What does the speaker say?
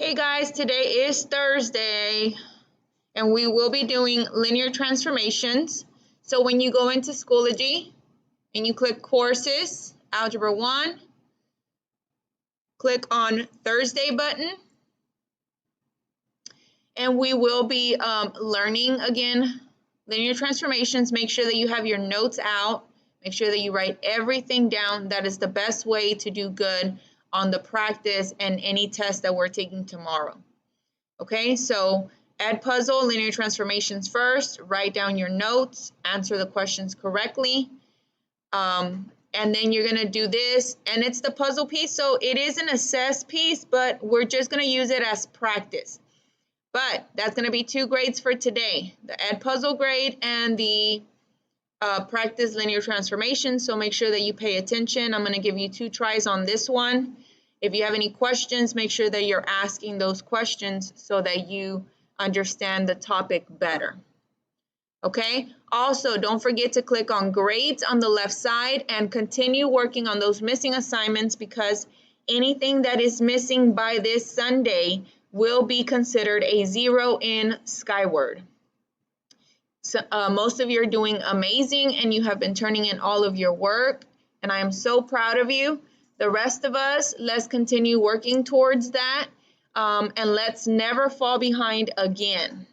Hey guys, today is Thursday and we will be doing linear transformations. So when you go into Schoology and you click Courses, Algebra 1, click on Thursday button and we will be learning again linear transformations. Make sure that you have your notes out. Make sure that you write everything down. That is the best way to do good on the practice and any test that we're taking tomorrow. Okay, so Edpuzzle, linear transformations first, write down your notes, answer the questions correctly, and then you're gonna do this, and it's the puzzle piece, so it is an assess piece, but we're just gonna use it as practice. But that's gonna be 2 grades for today, the Edpuzzle grade and the practice linear transformation, so make sure that you pay attention. I'm gonna give you 2 tries on this one. If you have any questions, make sure that you're asking those questions so that you understand the topic better. Okay, also don't forget to click on grades on the left side and continue working on those missing assignments, because anything that is missing by this Sunday will be considered a 0 in Skyward. So, most of you are doing amazing and you have been turning in all of your work, and I am so proud of you. The rest of us, let's continue working towards that, and let's never fall behind again.